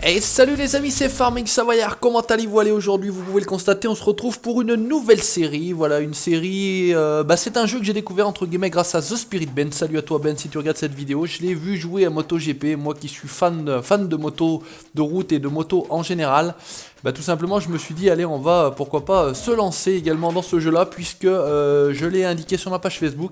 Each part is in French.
Et salut les amis, c'est Farming Savoyard, comment allez-vous? Allez, aujourd'hui, vous pouvez le constater, on se retrouve pour une nouvelle série. Voilà, une série, c'est un jeu que j'ai découvert entre guillemets grâce à The Spirit Ben. Salut à toi Ben, si tu regardes cette vidéo. Je l'ai vu jouer à MotoGP, moi qui suis fan de moto, de route et de moto en général. Tout simplement, je me suis dit, allez, on va, pourquoi pas, se lancer également dans ce jeu-là, puisque je l'ai indiqué sur ma page Facebook.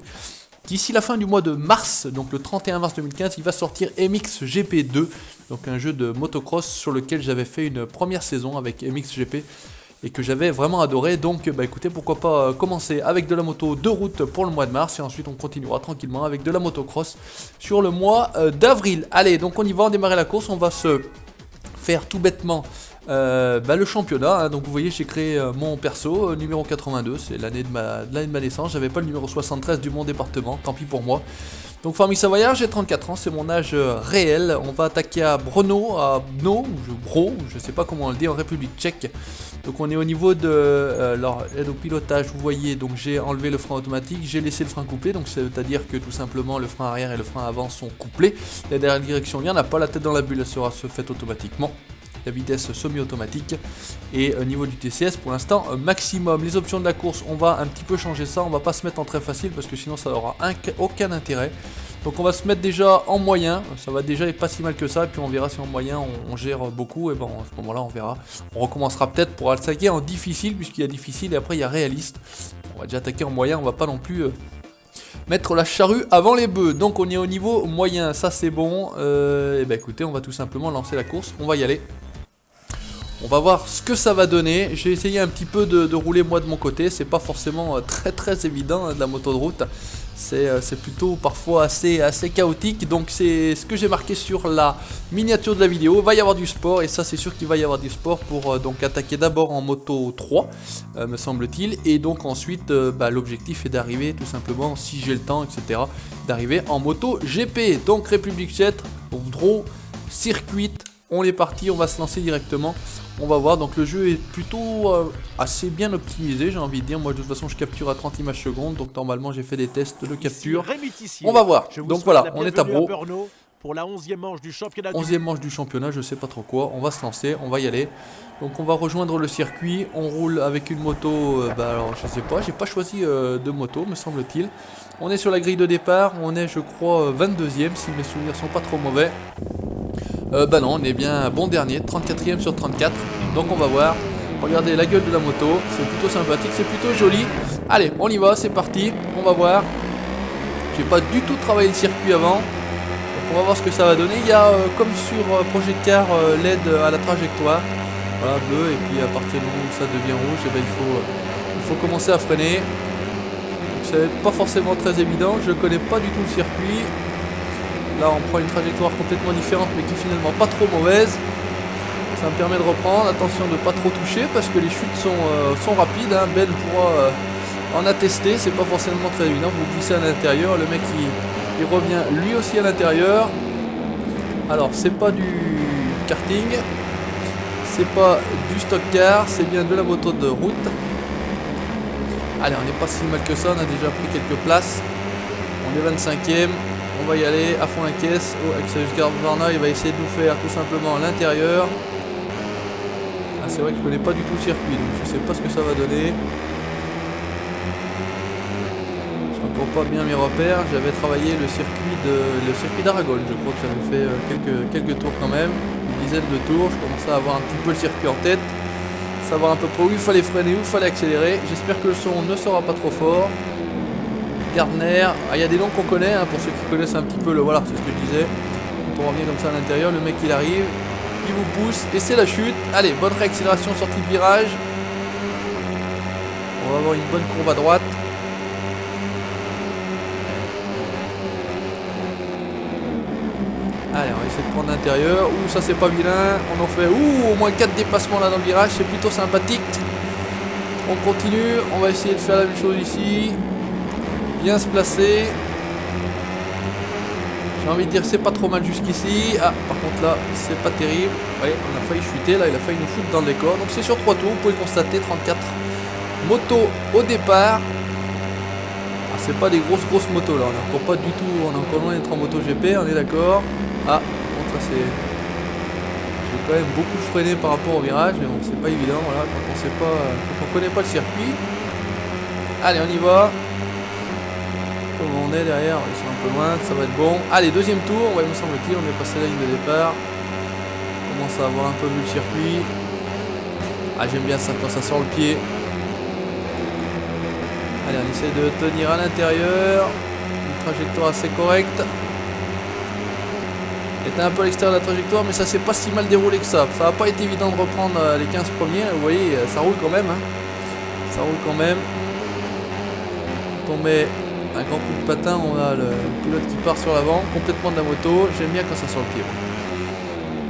D'ici la fin du mois de mars, donc le 31 mars 2015, il va sortir MXGP2, donc un jeu de motocross sur lequel j'avais fait une première saison avec MXGP et que j'avais vraiment adoré. Donc écoutez, pourquoi pas commencer avec de la moto de route pour le mois de mars et ensuite on continuera tranquillement avec de la motocross sur le mois d'avril. Allez, donc on y va, on démarre la course, on va se faire tout bêtement le championnat, hein. Donc vous voyez, j'ai créé mon perso numéro 82, c'est l'année de ma naissance. J'avais pas le numéro 73 du mon département, tant pis pour moi. Donc Farming Savoyard, j'ai 34 ans, c'est mon âge réel. On va attaquer à Brno, je sais pas comment on le dit, en République tchèque. Donc on est au niveau de l'aide au pilotage, vous voyez, donc j'ai enlevé le frein automatique, j'ai laissé le frein couplé, donc c'est-à-dire que tout simplement le frein arrière et le frein avant sont couplés. La dernière direction, il n'y en a pas, la tête dans la bulle, elle sera faite automatiquement. La vitesse semi-automatique et au niveau du TCS pour l'instant maximum. Les options de la course, on va un petit peu changer ça, on va pas se mettre en très facile parce que sinon ça n'aura aucun intérêt. Donc on va se mettre déjà en moyen, ça va déjà être pas si mal que ça, et puis on verra si en moyen on gère beaucoup, et bon à ce moment là on verra. On recommencera peut-être pour attaquer en difficile, puisqu'il y a difficile et après il y a réaliste. On va déjà attaquer en moyen, on va pas non plus mettre la charrue avant les bœufs. Donc on est au niveau moyen, ça c'est bon. Écoutez, on va tout simplement lancer la course, on va y aller. On va voir ce que ça va donner. J'ai essayé un petit peu de rouler moi de mon côté. C'est pas forcément très évident, hein, de la moto de route. C'est plutôt parfois assez chaotique. Donc c'est ce que j'ai marqué sur la miniature de la vidéo. Il va y avoir du sport et ça c'est sûr qu'il va y avoir du sport pour donc attaquer d'abord en moto 3 me semble-t-il. Et donc ensuite l'objectif est d'arriver tout simplement, si j'ai le temps, etc., d'arriver en moto GP. Donc République tchèque, draw, circuit. On est parti, on va se lancer directement. On va voir, donc le jeu est plutôt assez bien optimisé, j'ai envie de dire. Moi de toute façon je capture à 30 images secondes, donc normalement j'ai fait des tests de capture. On va voir, donc voilà, on est à Bro. Pour la 11e manche du championnat. 11e manche du championnat, je sais pas trop quoi, on va se lancer, on va y aller. Donc on va rejoindre le circuit, on roule avec une moto, alors je sais pas, j'ai pas choisi de moto me semble-t-il. On est sur la grille de départ, on est je crois 22e si mes souvenirs sont pas trop mauvais. Non, on est bien bon dernier, 34e sur 34, donc on va voir. Regardez la gueule de la moto, c'est plutôt sympathique, c'est plutôt joli. Allez, on y va, c'est parti, on va voir. J'ai pas du tout travaillé le circuit avant, donc on va voir ce que ça va donner. Il y a, comme sur Project Car, l'aide à la trajectoire. Voilà, bleu, et puis à partir du moment où ça devient rouge, il faut commencer à freiner. C'est pas forcément très évident, je connais pas du tout le circuit. Là on prend une trajectoire complètement différente mais qui est finalement pas trop mauvaise. Ça me permet de reprendre, attention de ne pas trop toucher parce que les chutes sont rapides, hein. Ben pourra en attester, c'est pas forcément très évident. Vous glissez à l'intérieur, le mec il revient lui aussi à l'intérieur. Alors c'est pas du karting, c'est pas du stock car, c'est bien de la moto de route. Allez, on n'est pas si mal que ça, on a déjà pris quelques places. On est 25e. On va y aller à fond la caisse. Oh, Axel Gardner, il va essayer de nous faire tout simplement à l'intérieur. Ah, c'est vrai que je connais pas du tout le circuit, donc je sais pas ce que ça va donner. Je ne comprends pas bien mes repères. J'avais travaillé le circuit d'Aragon. Je crois que j'avais fait quelques tours quand même, une dizaine de tours. Je commençais à avoir un petit peu le circuit en tête, savoir un peu près où il fallait freiner, où il fallait accélérer. J'espère que le son ne sera pas trop fort. Gardner, il y a des noms qu'on connaît, hein, pour ceux qui connaissent un petit peu voilà, c'est ce que je disais. Quand on revient comme ça à l'intérieur, le mec il arrive, il vous pousse et c'est la chute. Allez, bonne réaccélération, sortie de virage. On va avoir une bonne courbe à droite. Allez, on va essayer de prendre l'intérieur. Ouh, ça c'est pas vilain. On en fait au moins 4 dépassements là dans le virage, c'est plutôt sympathique. On continue, on va essayer de faire la même chose ici. Bien se placer. J'ai envie de dire c'est pas trop mal jusqu'ici. Ah, par contre là c'est pas terrible. Oui, on a failli chuter, là il a failli nous foutre dans le décor. Donc c'est sur 3 tours, vous pouvez le constater, 34 motos au départ. Ah, c'est pas des grosses motos là, on est encore pas du tout, on est encore loin d'être en moto GP, on est d'accord. Ah, par contre là c'est... J'ai quand même beaucoup freiné par rapport au virage, mais bon, c'est pas évident, voilà, quand on sait pas, quand on connaît pas le circuit. Allez, on y va. Comment on est derrière, ils sont un peu loin, ça va être bon. Allez, deuxième tour, ouais, me semble-t-il, on est passé la ligne de départ. On commence à avoir un peu vu le circuit. Ah, j'aime bien ça quand ça sort le pied. Allez, on essaie de tenir à l'intérieur. Une trajectoire assez correcte. Était un peu à l'extérieur de la trajectoire, mais ça s'est pas si mal déroulé que ça. Ça n'a pas été évident de reprendre les 15 premiers. Vous voyez, ça roule quand même. Hein. Ça roule quand même. Quand on met un grand coup de patin, on a le pilote qui part sur l'avant, complètement de la moto. J'aime bien quand ça sort le pied.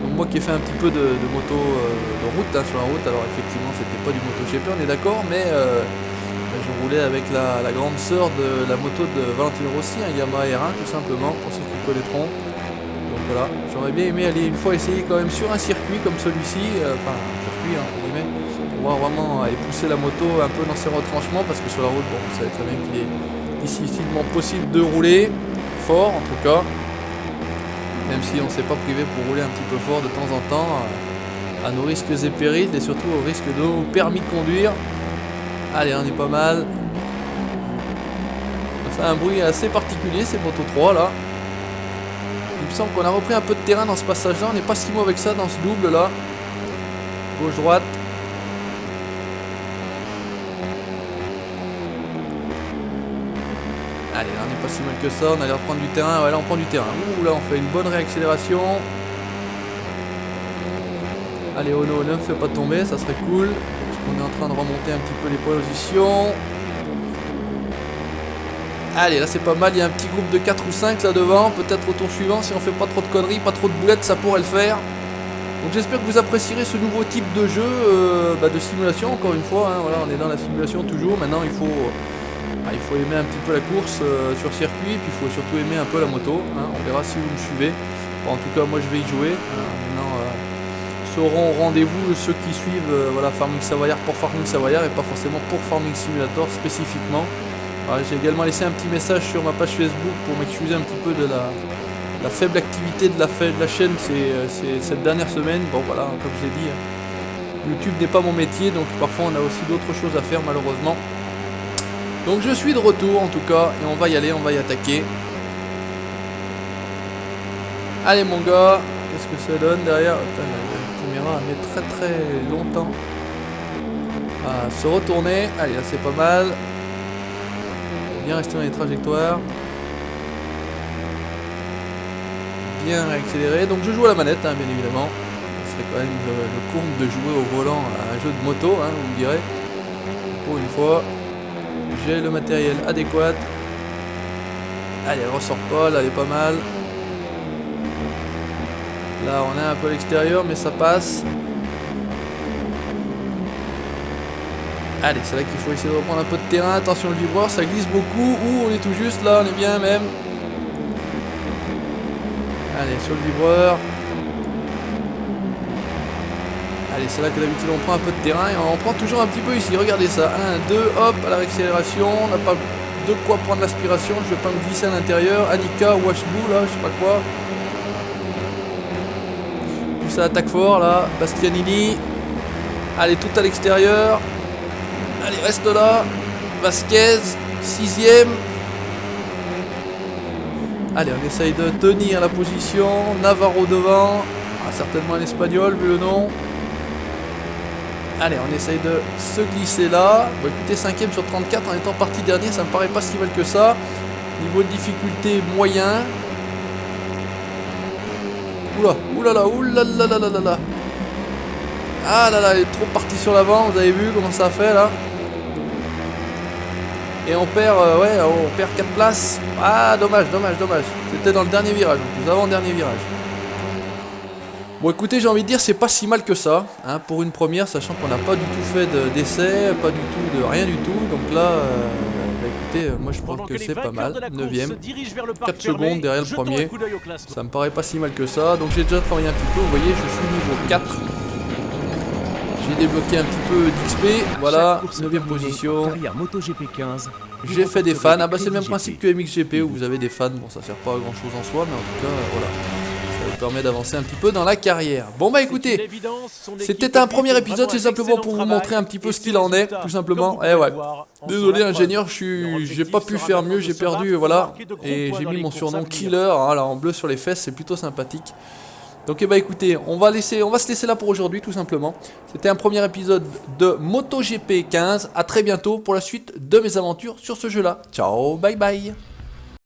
Donc moi qui ai fait un petit peu de moto de route, hein, sur la route, alors effectivement c'était pas du MotoGP, on est d'accord, mais je roulais avec la grande sœur de la moto de Valentino Rossi, un Yamaha R1 tout simplement, pour ceux qui connaîtront. Donc voilà, j'aurais bien aimé aller une fois essayer quand même sur un circuit comme celui-ci, enfin un circuit entre guillemets, pour voir vraiment aller pousser la moto un peu dans ses retranchements, parce que sur la route, bon, vous savez très bien qu'il est difficilement possible de rouler fort en tout cas, même si on ne s'est pas privé pour rouler un petit peu fort de temps en temps, à nos risques et périls et surtout au risque de nos permis de conduire. Allez, on est pas mal. Ça fait un bruit assez particulier ces Moto 3 là. Il me semble qu'on a repris un peu de terrain dans ce passage là, on n'est pas si mauvais que ça dans ce double là. Gauche-droite. Allez, là on n'est pas si mal que ça, on a l'air de prendre du terrain, ouais là on prend du terrain. Ouh là on fait une bonne réaccélération. Allez Ono, ne me fais pas tomber, ça serait cool. On est en train de remonter un petit peu les positions. Allez, là c'est pas mal, il y a un petit groupe de 4 ou 5 là devant. Peut-être au tour suivant, si on fait pas trop de conneries, pas trop de boulettes, ça pourrait le faire. Donc j'espère que vous apprécierez ce nouveau type de jeu, de simulation encore une fois. Hein, voilà, on est dans la simulation toujours. Maintenant il faut aimer un petit peu la course sur circuit, puis il faut surtout aimer un peu la moto. Hein, on verra si vous me suivez. Bon, en tout cas moi je vais y jouer. Maintenant seront au rendez-vous ceux qui suivent Farming Savoyard pour Farming Savoyard et pas forcément pour Farming Simulator spécifiquement. J'ai également laissé un petit message sur ma page Facebook pour m'excuser un petit peu de la faible activité de la chaîne cette dernière semaine. Bon voilà, comme je l'ai dit, YouTube n'est pas mon métier, donc parfois on a aussi d'autres choses à faire malheureusement. Donc je suis de retour en tout cas, et on va y aller, on va y attaquer. Allez mon gars, qu'est-ce que ça donne derrière? La caméra met très longtemps à se retourner. Allez, là c'est pas mal. Bien rester dans les trajectoires. Bien réaccélérer. Donc je joue à la manette, hein, bien évidemment. Ce serait quand même le comble de jouer au volant à un jeu de moto, hein, vous me direz. Pour une fois, j'ai le matériel adéquat. Allez, elle ressort pas, là elle est pas mal. Là on est un peu à l'extérieur, mais ça passe. Allez, c'est là qu'il faut essayer de reprendre un peu de terrain. Attention le vibreur, ça glisse beaucoup. Ouh, on est tout juste là, on est bien même. Allez, sur le vibreur. Allez, c'est là que d'habitude on prend un peu de terrain et on prend toujours un petit peu ici. Regardez ça. 1, 2, hop, à la réaccélération. On n'a pas de quoi prendre l'aspiration. Je vais pas me glisser à l'intérieur. Annika, Washbou, là, je sais pas quoi. Ça attaque fort là. Bastianini. Allez, tout à l'extérieur. Allez, reste là. Vasquez, 6ème. Allez, on essaye de tenir la position. Navarro devant. Ah, certainement un espagnol vu le nom. Allez, on essaye de se glisser là. Bon, écoutez, 5ème sur 34 en étant parti dernier, ça me paraît pas si mal que ça. Niveau de difficulté moyen. Oula, oulala, oulala. Ah là là, elle est trop partie sur l'avant, vous avez vu comment ça a fait là. Et on perd, on perd 4 places. Ah, dommage. C'était dans le dernier virage, nous avons le dernier virage. Bon, écoutez, j'ai envie de dire, c'est pas si mal que ça, hein, pour une première, sachant qu'on n'a pas du tout fait d'essai, pas du tout de rien du tout. Donc là, écoutez, moi je pense que c'est pas mal. 9ème, 4 secondes derrière le premier. Ça me paraît pas si mal que ça. Donc j'ai déjà travaillé un petit peu, vous voyez, je suis niveau 4. J'ai débloqué un petit peu d'XP, voilà, 9ème position. J'ai fait des fans, ah bah c'est le même principe que MXGP où vous avez des fans, bon ça sert pas à grand chose en soi, mais en tout cas voilà. Ça permet d'avancer un petit peu dans la carrière. Bon bah écoutez, c'était un premier épisode, c'est simplement pour vous montrer un petit peu ce qu'il en est, tout simplement. Eh ouais, désolé ingénieur, j'ai pas pu faire mieux, j'ai perdu, voilà. Et j'ai mis mon surnom Killer, hein, là en bleu sur les fesses, c'est plutôt sympathique. Donc bah écoutez, on va se laisser là pour aujourd'hui tout simplement. C'était un premier épisode de MotoGP 15. À très bientôt pour la suite de mes aventures sur ce jeu là. Ciao, bye bye.